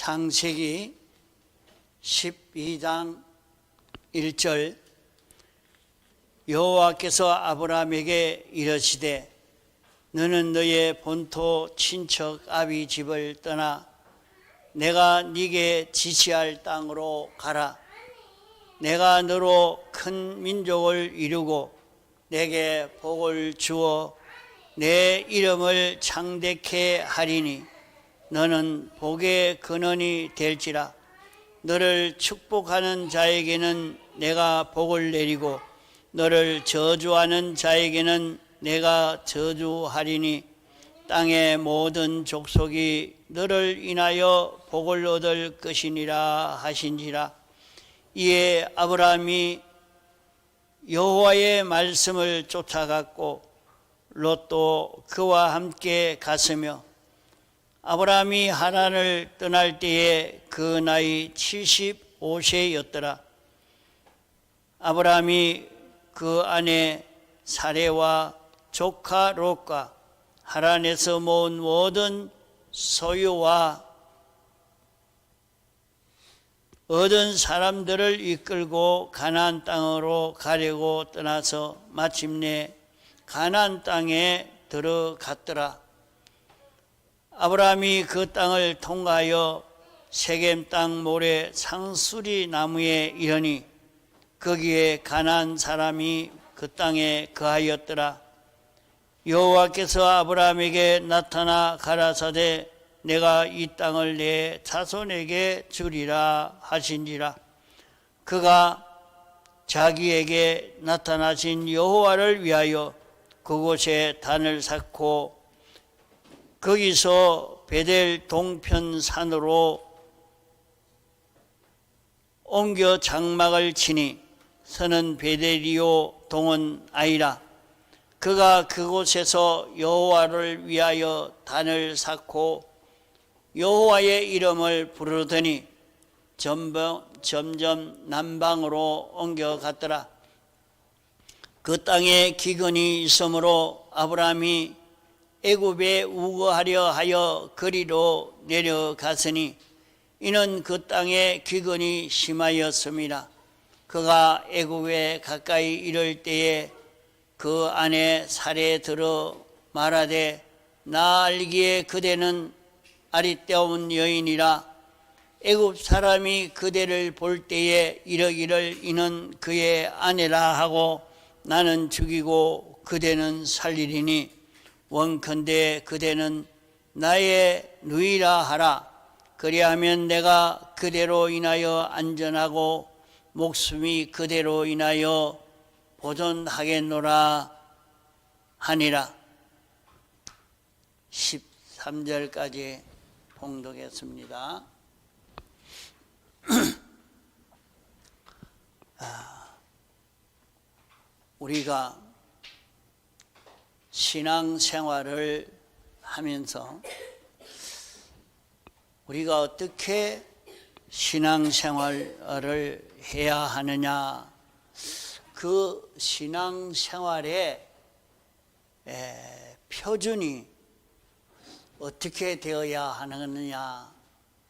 창세기 12장 1절 여호와께서 아브라함에게 이르시되 너는 너의 본토 친척 아비 집을 떠나 내가 네게 지시할 땅으로 가라. 내가 너로 큰 민족을 이루고 내게 복을 주어 내 이름을 창대케 하리니 너는 복의 근원이 될지라. 너를 축복하는 자에게는 내가 복을 내리고 너를 저주하는 자에게는 내가 저주하리니 땅의 모든 족속이 너를 인하여 복을 얻을 것이니라 하신지라. 이에 아브라함이 여호와의 말씀을 쫓아갔고 롯도 그와 함께 갔으며 아브라함이 하란을 떠날 때에 그 나이 75세였더라. 아브라함이 그 아내 사레와 조카 롯과 하란에서 모은 모든 소유와 얻은 사람들을 이끌고 가나안 땅으로 가려고 떠나서 마침내 가나안 땅에 들어갔더라. 아브라함이 그 땅을 통과하여 세겜 땅 모래 상수리 나무에 이르니 거기에 가나안 사람이 그 땅에 거하였더라. 여호와께서 아브라함에게 나타나 가라사대 내가 이 땅을 내 자손에게 주리라 하신지라. 그가 자기에게 나타나신 여호와를 위하여 그곳에 단을 쌓고 거기서 베델 동편 산으로 옮겨 장막을 치니 서는 베델이요 동은 아니라. 그가 그곳에서 여호와를 위하여 단을 쌓고 여호와의 이름을 부르더니 점점 남방으로 옮겨갔더라. 그 땅에 기근이 있으므로 아브라함이 애굽에 우거하려 하여 그리로 내려갔으니 이는 그 땅에 기근이 심하였음이라. 그가 애굽에 가까이 이를 때에 그 아내 사레 들어 말하되 나 알기에 그대는 아리따운 여인이라. 애굽 사람이 그대를 볼 때에 이러기를 이는 그의 아내라 하고 나는 죽이고 그대는 살리리니 원컨대 그대는 나의 누이라 하라. 그리하면 내가 그대로 인하여 안전하고 목숨이 그대로 인하여 보존하겠노라 하니라. 13절까지 봉독했습니다. 우리가 신앙생활을 하면서 우리가 어떻게 신앙생활을 해야 하느냐, 그 신앙생활의 표준이 어떻게 되어야 하느냐,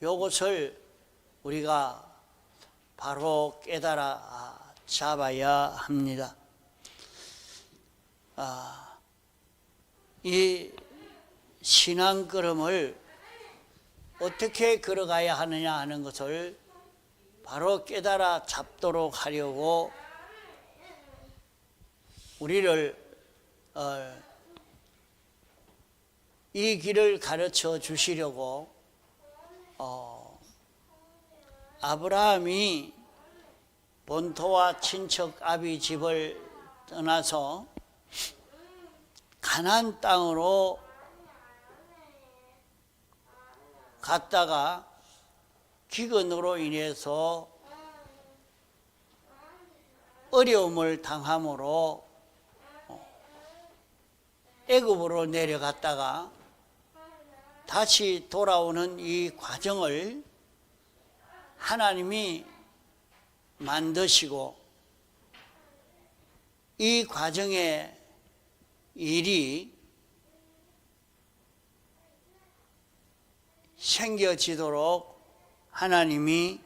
이것을 우리가 바로 깨달아 잡아야 합니다. 이 신앙 걸음을 어떻게 걸어가야 하느냐 하는 것을 바로 깨달아 잡도록 하려고 우리를 이 길을 가르쳐 주시려고 아브라함이 본토와 친척 아비 집을 떠나서 가나안 땅으로 갔다가 기근으로 인해서 어려움을 당함으로 애굽으로 내려갔다가 다시 돌아오는 이 과정을 하나님이 만드시고 이 과정의 일이 생겨지도록 하나님이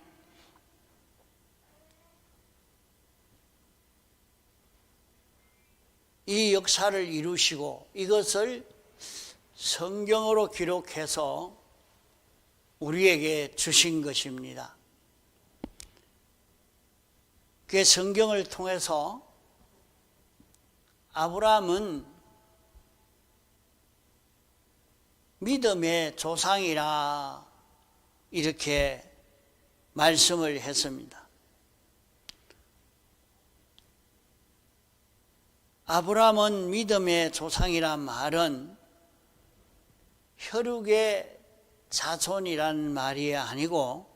이 역사를 이루시고 이것을 성경으로 기록해서 우리에게 주신 것입니다. 그 성경을 통해서 아브라함은 믿음의 조상이라 이렇게 말씀을 했습니다. 아브라함은 믿음의 조상이란 말은 혈육의 자손이란 말이 아니고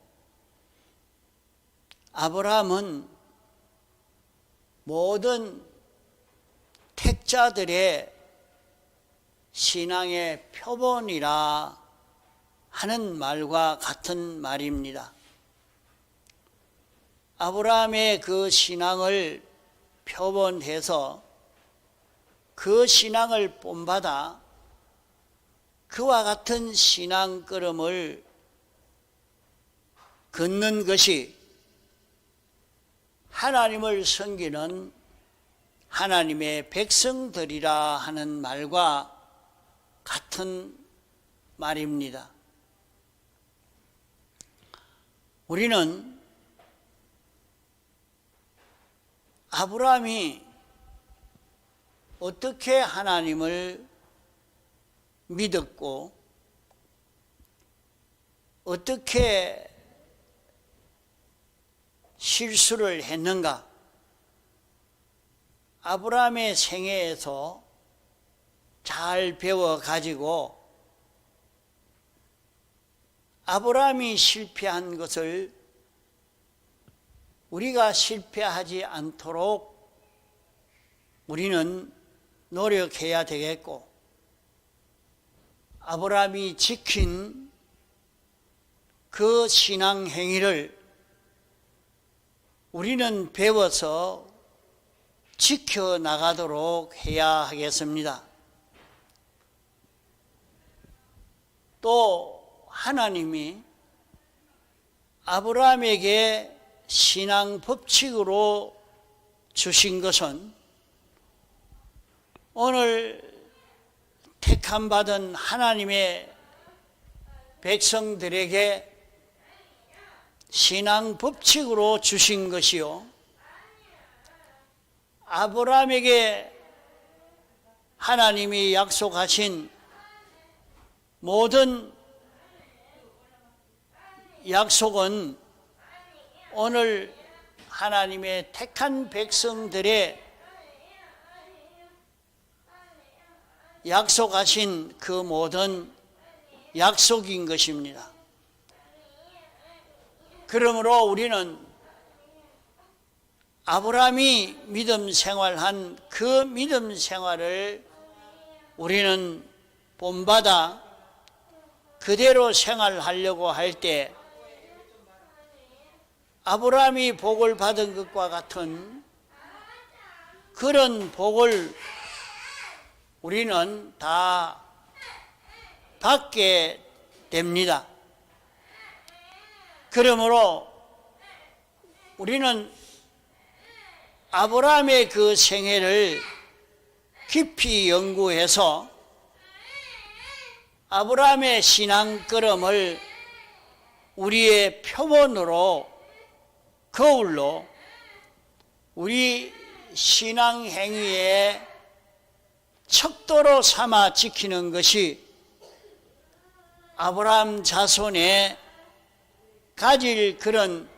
아브라함은 모든 택자들의 신앙의 표본이라 하는 말과 같은 말입니다. 아브라함의 그 신앙을 표본해서 그 신앙을 본받아 그와 같은 신앙 걸음을 걷는 것이 하나님을 섬기는 하나님의 백성들이라 하는 말과 같은 말입니다. 우리는 아브라함이 어떻게 하나님을 믿었고 어떻게 실수를 했는가? 아브라함의 생애에서 잘 배워가지고 아브라함이 실패한 것을 우리가 실패하지 않도록 우리는 노력해야 되겠고, 아브라함이 지킨 그 신앙 행위를 우리는 배워서 지켜나가도록 해야 하겠습니다. 또 하나님이 아브라함에게 신앙 법칙으로 주신 것은 오늘 택함받은 하나님의 백성들에게 신앙 법칙으로 주신 것이요, 아브라함에게 하나님이 약속하신 모든 약속은 오늘 하나님의 택한 백성들의 약속하신 그 모든 약속인 것입니다. 그러므로 우리는 아브라함이 믿음 생활한 그 믿음 생활을 우리는 본받아 그대로 생활하려고 할 때 아브라함이 복을 받은 것과 같은 그런 복을 우리는 다 받게 됩니다. 그러므로 우리는 아브라함의 그 생애를 깊이 연구해서 아브라함의 신앙 걸음을 우리의 표본으로 거울로 우리 신앙 행위의 척도로 삼아 지키는 것이 아브라함 자손의 가질 그런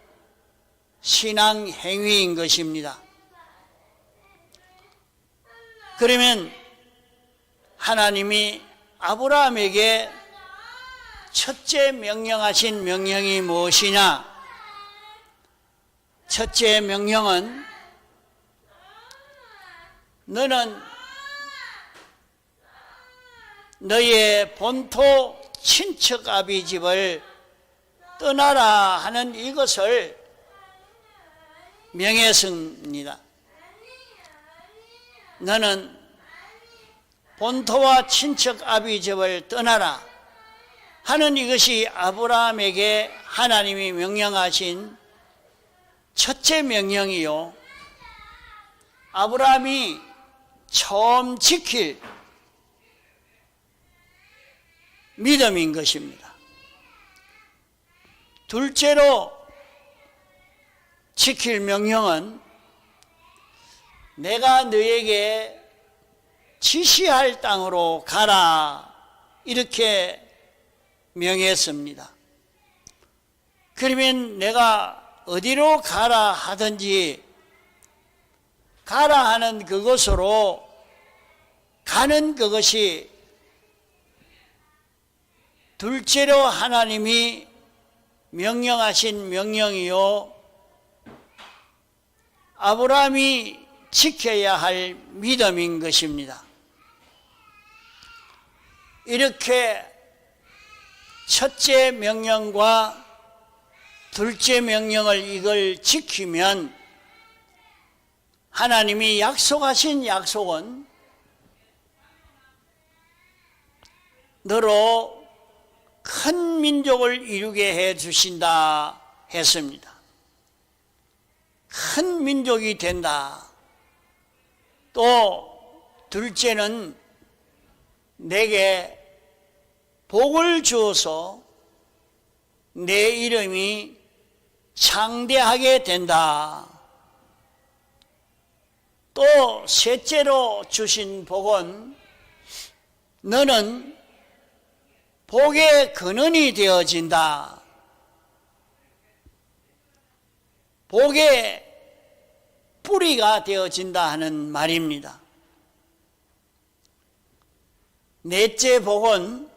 신앙 행위인 것입니다. 그러면 하나님이 아브라함에게 첫째 명령하신 명령이 무엇이냐? 첫째 명령은 너는 너의 본토 친척 아비 집을 떠나라 하는 이것을 명했습니다. 너는 본토와 친척 아비 집을 떠나라. 하는 이것이 아브라함에게 하나님이 명령하신 첫째 명령이요, 아브라함이 처음 지킬 믿음인 것입니다. 둘째로 지킬 명령은 내가 너에게 지시할 땅으로 가라, 이렇게 명했습니다. 그러면 내가 어디로 가라 하든지 가라 하는 그곳으로 가는 그것이 둘째로 하나님이 명령하신 명령이요, 아브라함이 지켜야 할 믿음인 것입니다. 이렇게 첫째 명령과 둘째 명령을 이걸 지키면 하나님이 약속하신 약속은 너로 큰 민족을 이루게 해 주신다 했습니다. 큰 민족이 된다. 또 둘째는 내게 복을 주어서 내 이름이 창대하게 된다. 또 셋째로 주신 복은 너는 복의 근원이 되어진다. 복의 뿌리가 되어진다 하는 말입니다. 넷째 복은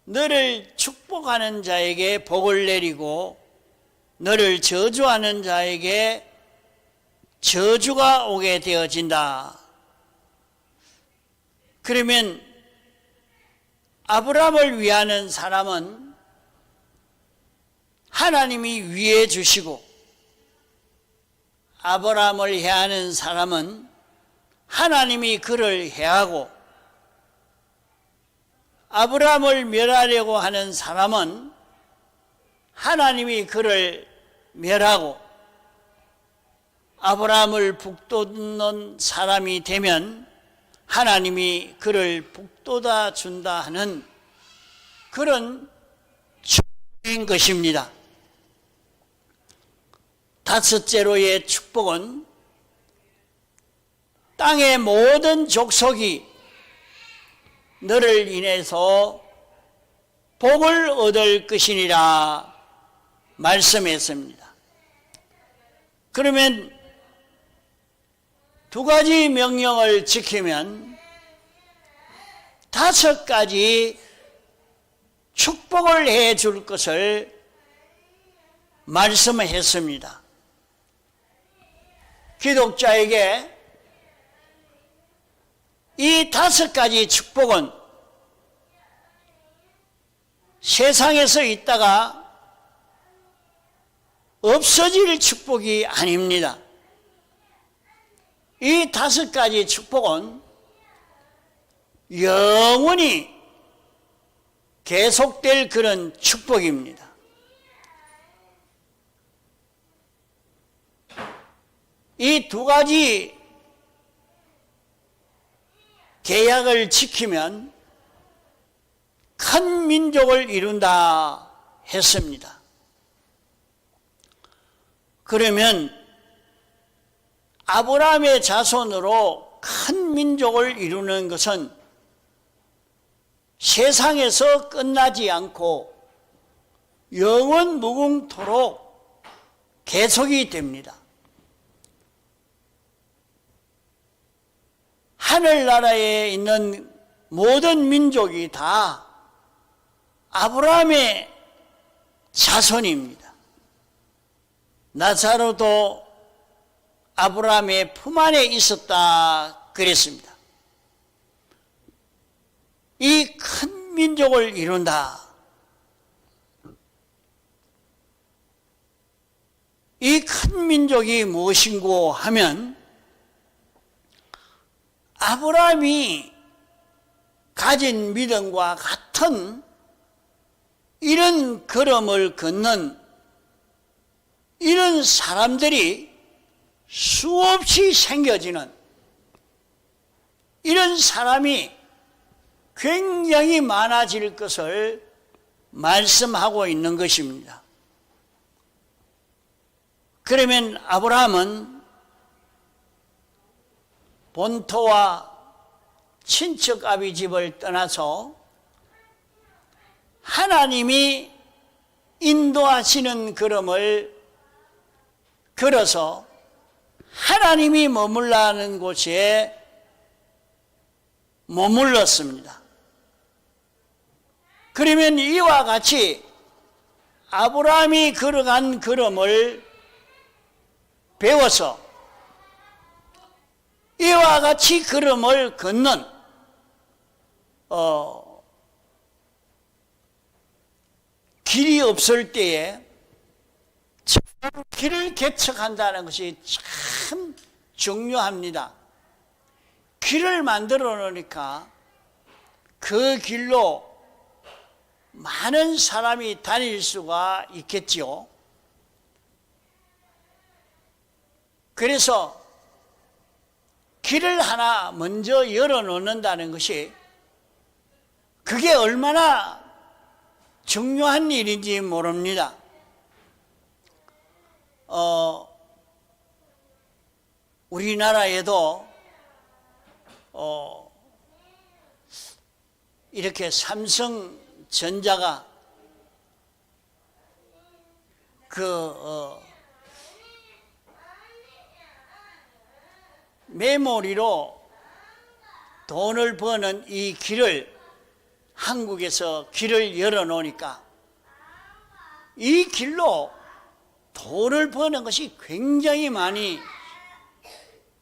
너를 축복하는 자에게 복을 내리고 너를 저주하는 자에게 저주가 오게 되어진다. 그러면 아브라함을 위하는 사람은 하나님이 위해 주시고, 아브라함을 해하는 사람은 하나님이 그를 해하고, 아브라함을 멸하려고 하는 사람은 하나님이 그를 멸하고, 아브라함을 북돋는 사람이 되면 하나님이 그를 북돋아 준다 하는 그런 축복인 것입니다. 다섯째로의 축복은 땅의 모든 족속이 너를 인해서 복을 얻을 것이니라 말씀했습니다. 그러면 두 가지 명령을 지키면 다섯 가지 축복을 해 줄 것을 말씀했습니다. 기독자에게 이 다섯 가지 축복은 세상에서 있다가 없어질 축복이 아닙니다. 이 다섯 가지 축복은 영원히 계속될 그런 축복입니다. 이 두 가지 계약을 지키면 큰 민족을 이룬다 했습니다. 그러면 아브라함의 자손으로 큰 민족을 이루는 것은 세상에서 끝나지 않고 영원 무궁토록 계속이 됩니다. 하늘나라에 있는 모든 민족이 다 아브라함의 자손입니다. 나사로도 아브라함의 품 안에 있었다 그랬습니다. 이 큰 민족을 이룬다. 이 큰 민족이 무엇인고 하면 아브라함이 가진 믿음과 같은 이런 걸음을 걷는 이런 사람들이 수없이 생겨지는, 이런 사람이 굉장히 많아질 것을 말씀하고 있는 것입니다. 그러면 아브라함은 본토와 친척 아비 집을 떠나서 하나님이 인도하시는 걸음을 걸어서 하나님이 머물라 하는 곳에 머물렀습니다. 그러면 이와 같이 아브라함이 걸어간 걸음을 배워서 이와 같이 걸음을 걷는 길이 없을 때에 길을 개척한다는 것이 참 중요합니다. 길을 만들어 놓으니까 그 길로 많은 사람이 다닐 수가 있겠지요. 그래서 길을 하나 먼저 열어 놓는다는 것이 그게 얼마나 중요한 일인지 모릅니다. 우리나라에도 이렇게 삼성전자가 메모리로 돈을 버는 이 길을 한국에서 길을 열어놓으니까 이 길로 돈을 버는 것이 굉장히 많이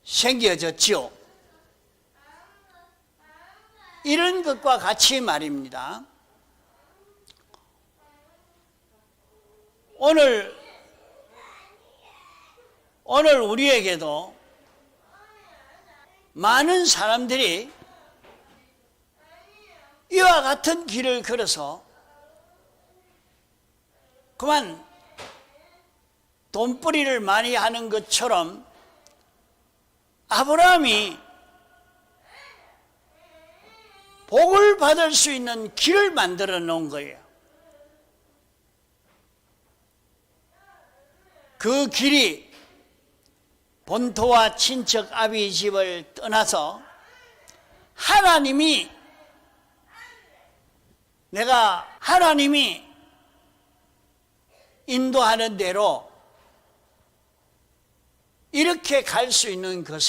생겨졌죠. 이런 것과 같이 말입니다. 오늘 우리에게도 많은 사람들이 이와 같은 길을 걸어서 그만 돈벌이를 많이 하는 것처럼 아브라함이 복을 받을 수 있는 길을 만들어 놓은 거예요. 그 길이 본토와 친척 아비 집을 떠나서 하나님이 인도하는 대로 이렇게 갈 수 있는 그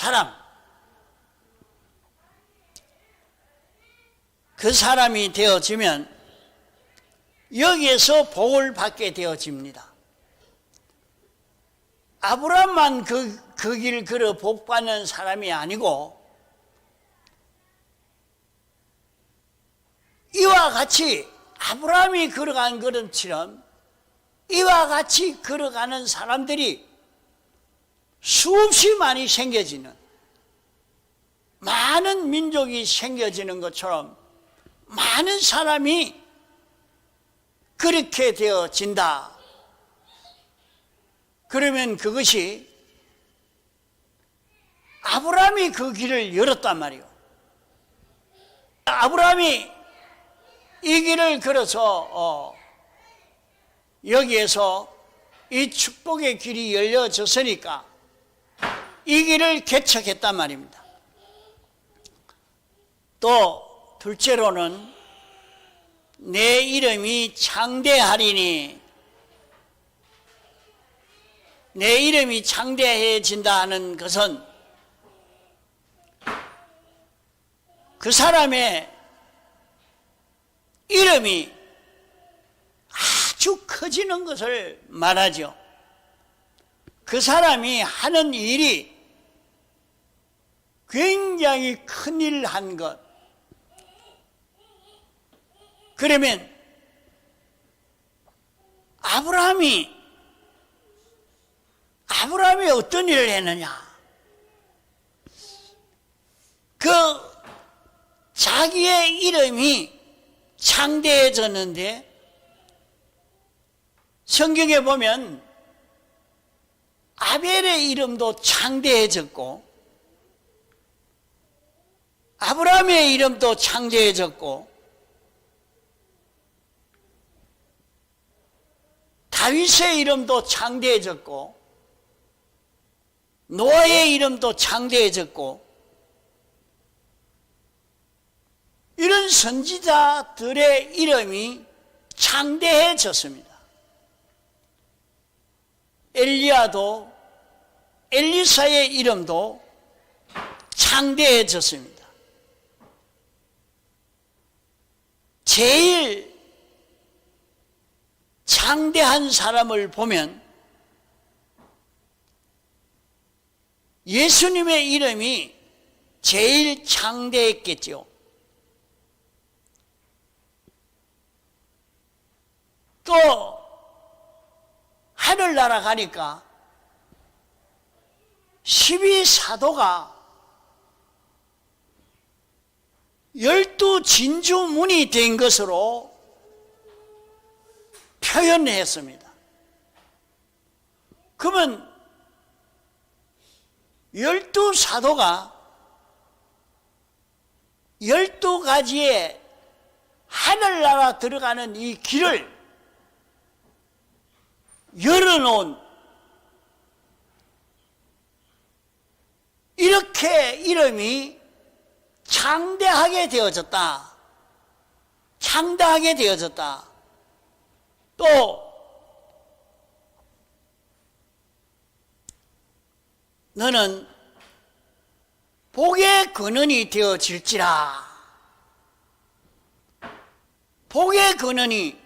사람이 되어지면 여기에서 복을 받게 되어집니다. 아브라함만 그 길 걸어 복 받는 사람이 아니고 이와 같이 아브라함이 걸어간 걸음처럼 이와 같이 걸어가는 사람들이 수없이 많이 생겨지는, 많은 민족이 생겨지는 것처럼 많은 사람이 그렇게 되어진다. 그러면 그것이 아브라함이 그 길을 열었단 말이에요. 아브라함이 이 길을 걸어서 여기에서 이 축복의 길이 열려졌으니까 이 길을 개척했단 말입니다. 또 둘째로는 내 이름이 창대하리니, 내 이름이 창대해진다 하는 것은 그 사람의 이름이 아주 커지는 것을 말하죠. 그 사람이 하는 일이 굉장히 큰일 한 것. 그러면 아브라함이 어떤 일을 했느냐? 자기의 이름이 창대해졌는데 성경에 보면 아벨의 이름도 창대해졌고 아브라함의 이름도 창대해졌고 다윗의 이름도 창대해졌고 노아의 이름도 창대해졌고 이런 선지자들의 이름이 창대해졌습니다. 엘리야도 엘리사의 이름도 창대해졌습니다. 제일 창대한 사람을 보면 예수님의 이름이 제일 창대했겠죠. 또 하늘나라 가니까 12사도가 12진주문이 된 것으로 표현했습니다. 그러면 12사도가 12가지의 하늘나라 들어가는 이 길을 열어놓은 이렇게 이름이 창대하게 되어졌다. 창대하게 되어졌다. 또 너는 복의 근원이 되어질지라. 복의 근원이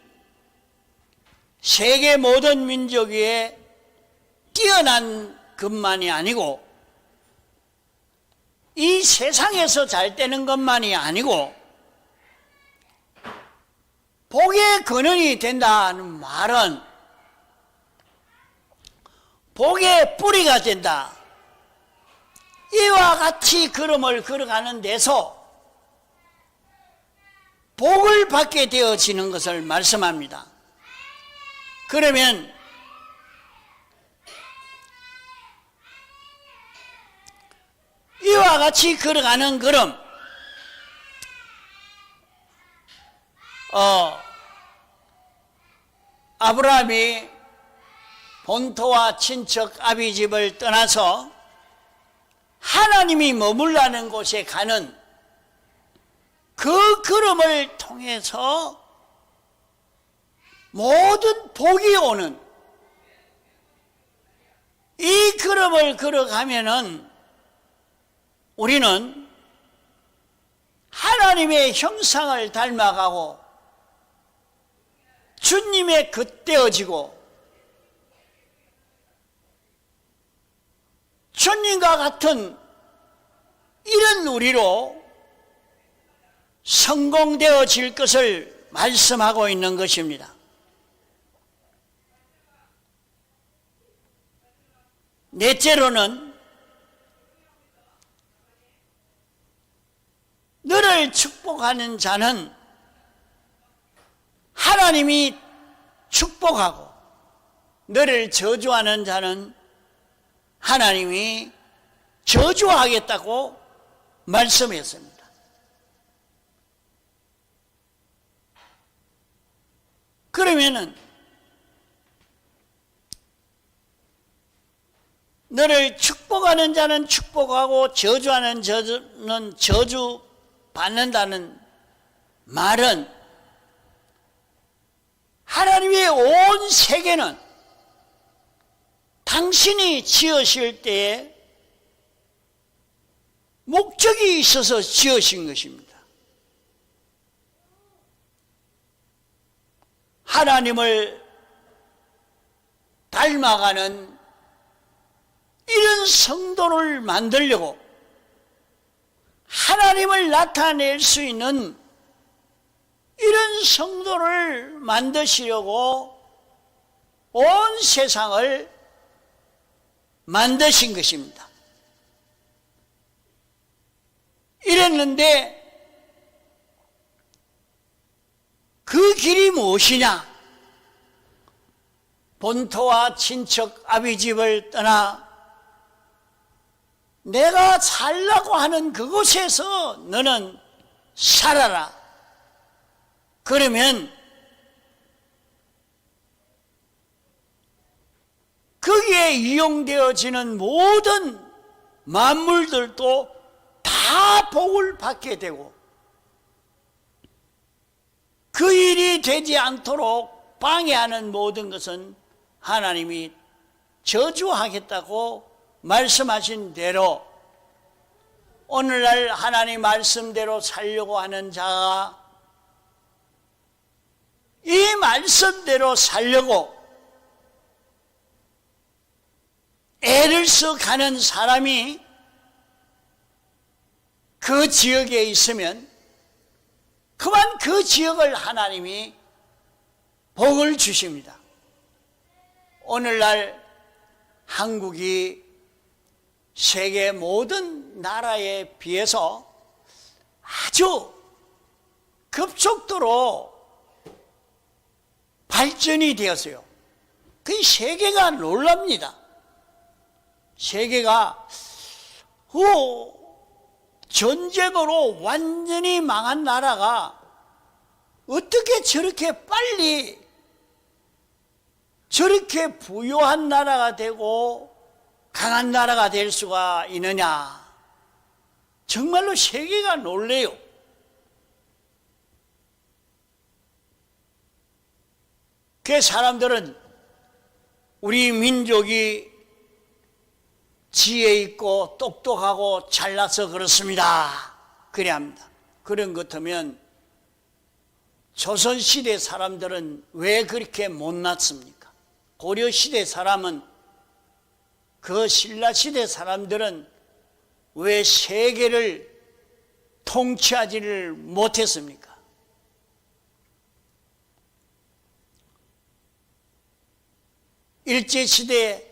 세계 모든 민족 위에 뛰어난 것만이 아니고 이 세상에서 잘 되는 것만이 아니고 복의 근원이 된다는 말은 복의 뿌리가 된다. 이와 같이 걸음을 걸어가는 데서 복을 받게 되어지는 것을 말씀합니다. 그러면 이와 같이 걸어가는 걸음, 아브라함이 본토와 친척 아비집을 떠나서 하나님이 머물라는 곳에 가는 그 걸음을 통해서 모든 복이 오는 이 걸음을 걸어가면은 우리는 하나님의 형상을 닮아가고 주님의 겉되어지고 주님과 같은 이런 우리로 성공되어질 것을 말씀하고 있는 것입니다. 넷째로는 너를 축복하는 자는 하나님이 축복하고 너를 저주하는 자는 하나님이 저주하겠다고 말씀했습니다. 그러면은 너를 축복하는 자는 축복하고 저주하는 자는 저주받는다는 말은 하나님의 온 세계는 당신이 지으실 때에 목적이 있어서 지으신 것입니다. 하나님을 닮아가는 이런 성도를 만들려고 하나님을 나타낼 수 있는 이런 성도를 만드시려고 온 세상을 만드신 것입니다. 이랬는데 그 길이 무엇이냐? 본토와 친척 아비집을 떠나 내가 살라고 하는 그곳에서 너는 살아라. 그러면 거기에 이용되어지는 모든 만물들도 다 복을 받게 되고, 그 일이 되지 않도록 방해하는 모든 것은 하나님이 저주하겠다고 말씀하신 대로 오늘날 하나님 말씀대로 살려고 하는 자가 이 말씀대로 살려고 애를 써 가는 사람이 그 지역에 있으면 그만 그 지역을 하나님이 복을 주십니다. 오늘날 한국이 세계 모든 나라에 비해서 아주 급속도로 발전이 되었어요. 그 세계가 놀랍니다. 세계가 전쟁으로 완전히 망한 나라가 어떻게 저렇게 빨리 저렇게 부유한 나라가 되고 강한 나라가 될 수가 있느냐. 정말로 세계가 놀래요. 그 사람들은 우리 민족이 지혜 있고 똑똑하고 잘나서 그렇습니다. 그래야 합니다. 그런 것 같으면 조선시대 사람들은 왜 그렇게 못났습니까? 고려시대 사람은, 그 신라시대 사람들은 왜 세계를 통치하지를 못했습니까? 일제시대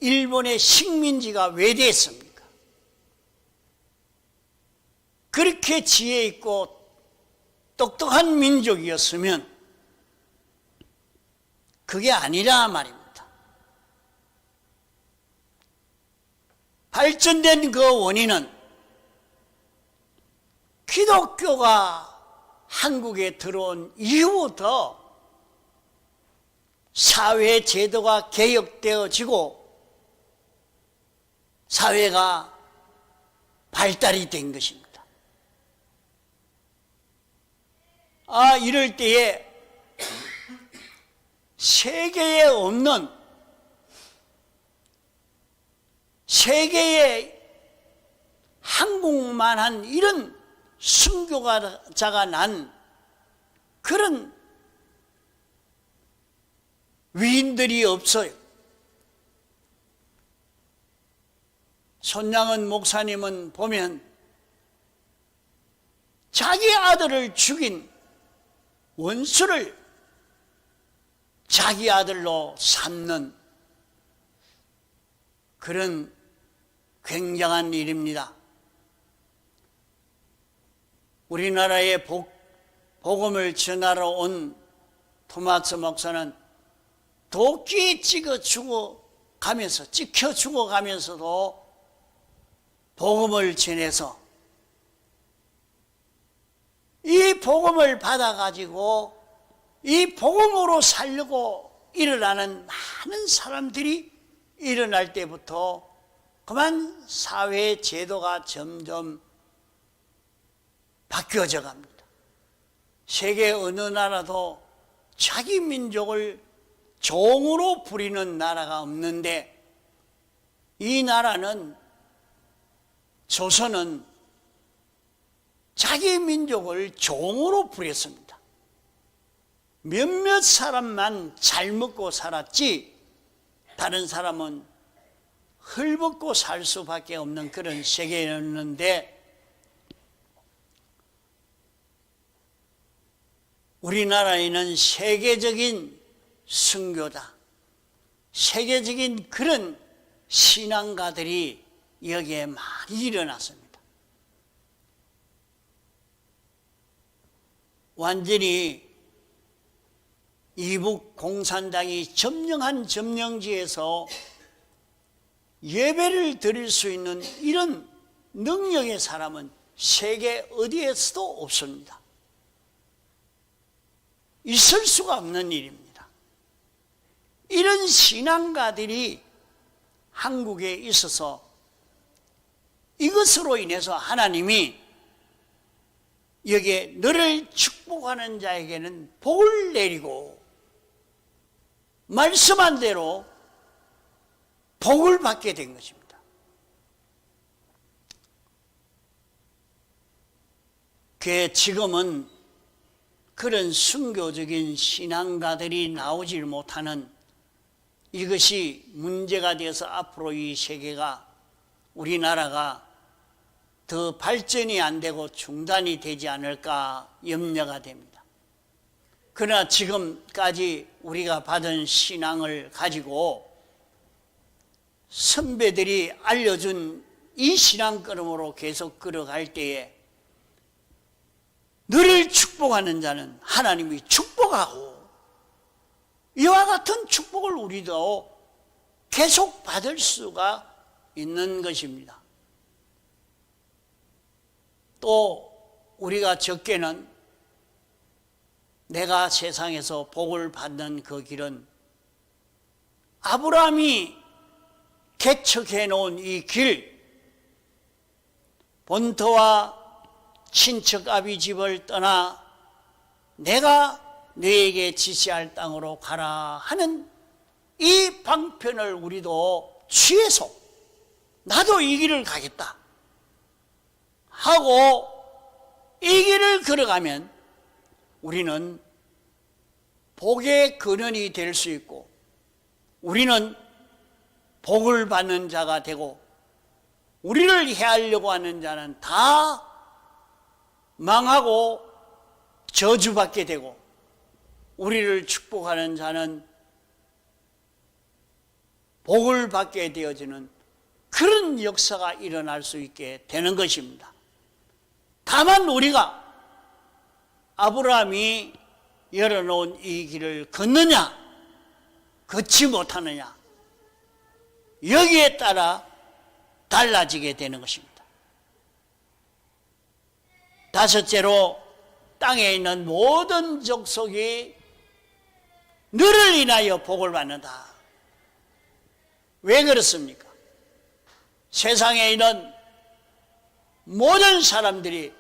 일본의 식민지가 왜 됐습니까? 그렇게 지혜 있고 똑똑한 민족이었으면 그게 아니라 말입니다. 발전된 그 원인은 기독교가 한국에 들어온 이후부터 사회 제도가 개혁되어지고 사회가 발달이 된 것입니다. 이럴 때에 세계에 없는, 세계에 한국만한 이런 순교자가 난 그런 위인들이 없어요. 손양은 목사님은 보면 자기 아들을 죽인 원수를 자기 아들로 삼는 그런 굉장한 일입니다. 우리나라에 복음을 전하러 온 토마스 목사는 도끼에 찍혀 죽어가면서도 복음을 전해서 이 복음을 받아가지고 이 복음으로 살려고 일어나는 많은 사람들이 일어날 때부터 그만 사회 제도가 점점 바뀌어져 갑니다. 세계 어느 나라도 자기 민족을 종으로 부리는 나라가 없는데, 이 나라는, 조선은 자기 민족을 종으로 부렸습니다. 몇몇 사람만 잘 먹고 살았지 다른 사람은 헐벗고 살 수밖에 없는 그런 세계였는데, 우리나라에는 세계적인 선교다, 세계적인 그런 신앙가들이 여기에 많이 일어났습니다. 완전히 이북 공산당이 점령한 점령지에서 예배를 드릴 수 있는 이런 능력의 사람은 세계 어디에서도 없습니다. 있을 수가 없는 일입니다. 이런 신앙가들이 한국에 있어서 이것으로 인해서 하나님이 여기에 너를 축복하는 자에게는 복을 내리고 말씀한 대로 복을 받게 된 것입니다. 지금은 그런 순교적인 신앙가들이 나오질 못하는 이것이 문제가 되어서 앞으로 이 세계가 우리나라가 더 발전이 안 되고 중단이 되지 않을까 염려가 됩니다. 그러나 지금까지 우리가 받은 신앙을 가지고 선배들이 알려준 이 신앙걸음으로 계속 걸어갈 때에 너를 축복하는 자는 하나님이 축복하고 이와 같은 축복을 우리도 계속 받을 수가 있는 것입니다. 또 우리가 적게는 내가 세상에서 복을 받는 그 길은 아브라함이 개척해 놓은 이 길, 본토와 친척 아비 집을 떠나 내가 너에게 지시할 땅으로 가라 하는 이 방편을 우리도 취해서 나도 이 길을 가겠다 하고 이 길을 걸어가면 우리는 복의 근원이 될 수 있고 우리는 복을 받는 자가 되고 우리를 해하려고 하는 자는 다 망하고 저주받게 되고 우리를 축복하는 자는 복을 받게 되어지는 그런 역사가 일어날 수 있게 되는 것입니다. 다만 우리가 아브라함이 열어놓은 이 길을 걷느냐 걷지 못하느냐 여기에 따라 달라지게 되는 것입니다. 다섯째로 땅에 있는 모든 족속이 너를 인하여 복을 받는다. 왜 그렇습니까? 세상에 있는 모든 사람들이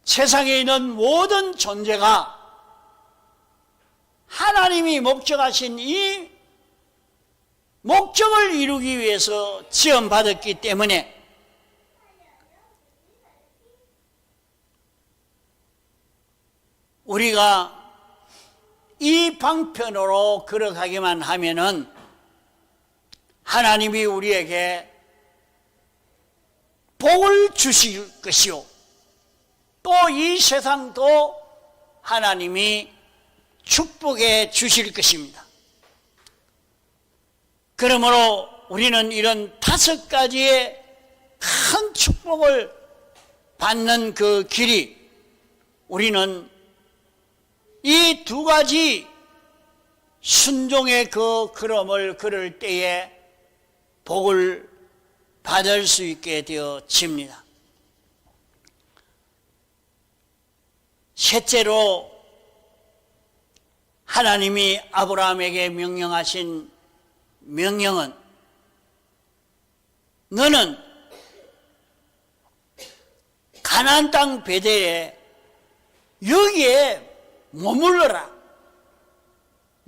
세상에 있는 모든 존재가 하나님이 목적하신 이 목적을 이루기 위해서 지원받았기 때문에 우리가 이 방편으로 걸어가기만 하면은 하나님이 우리에게 복을 주실 것이요 또 이 세상도 하나님이 축복해 주실 것입니다. 그러므로 우리는 이런 5가지의 큰 축복을 받는 그 길이 우리는 이 2가지 순종의 그 걸음을 걸을 때에 복을 받을 수 있게 되어집니다. 셋째로 하나님이 아브라함에게 명령하신 명령은 너는 가나안 땅 베델에 여기에 머물러라.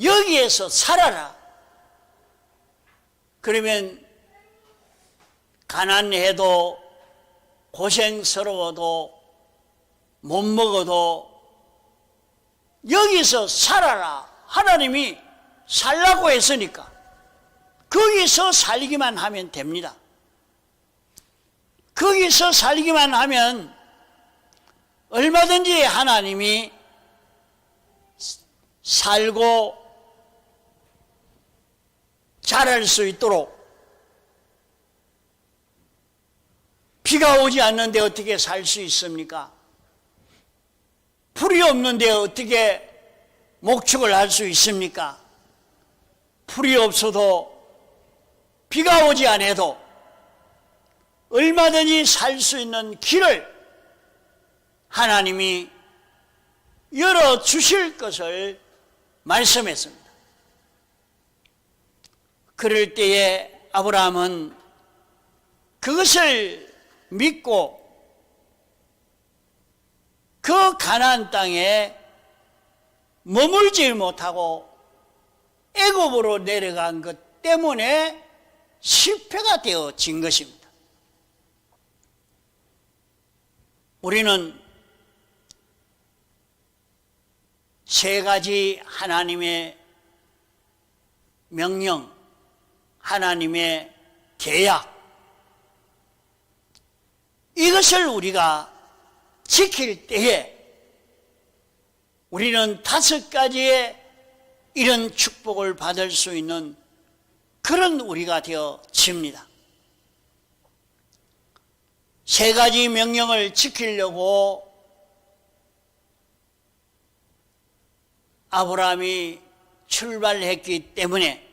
여기에서 살아라. 그러면 가난해도 고생스러워도 못 먹어도 여기서 살아라. 하나님이 살라고 했으니까 거기서 살기만 하면 됩니다. 거기서 살기만 하면 얼마든지 하나님이 살고 자랄 수 있도록 비가 오지 않는데 어떻게 살 수 있습니까? 풀이 없는데 어떻게 목축을 할 수 있습니까? 풀이 없어도 비가 오지 않아도 얼마든지 살 수 있는 길을 하나님이 열어주실 것을 말씀했습니다. 그럴 때에 아브라함은 그것을 믿고 그 가나안 땅에 머물지 못하고 애굽으로 내려간 것 때문에 실패가 되어진 것입니다. 우리는 세 가지 하나님의 명령, 하나님의 계약, 이것을 우리가 지킬 때에 우리는 5가지의 이런 축복을 받을 수 있는 그런 우리가 되어집니다. 3가지 명령을 지키려고 아브라함이 출발했기 때문에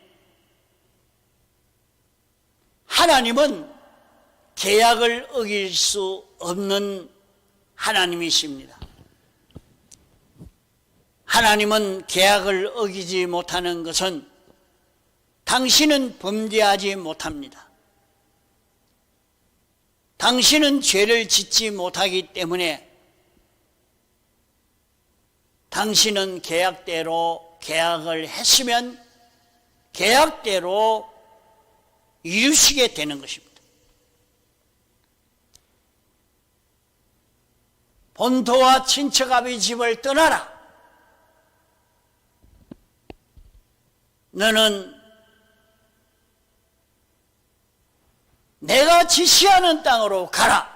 하나님은 계약을 어길 수 없는 하나님이십니다. 하나님은 계약을 어기지 못하는 것은 당신은 범죄하지 못합니다. 당신은 죄를 짓지 못하기 때문에 당신은 계약대로 계약을 했으면 계약대로 이루시게 되는 것입니다. 본토와 친척아비 집을 떠나라. 너는 내가 지시하는 땅으로 가라.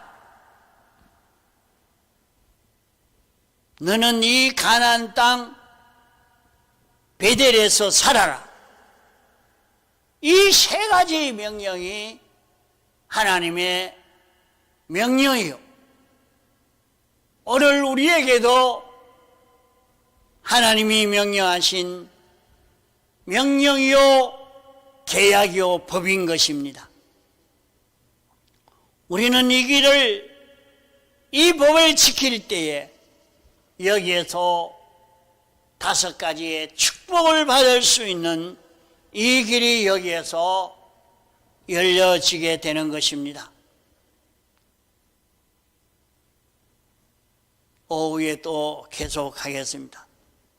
너는 이 가나안 땅 베델에서 살아라. 이 3가지 명령이 하나님의 명령이요, 오늘 우리에게도 하나님이 명령하신 명령이요 계약이요 법인 것입니다. 우리는 이 길을, 이 법을 지킬 때에 여기에서 5가지의 축복을 받을 수 있는 이 길이 여기에서 열려지게 되는 것입니다. 오후에 또 계속하겠습니다.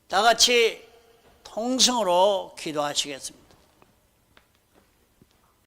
다 같이 통성으로 기도하시겠습니다.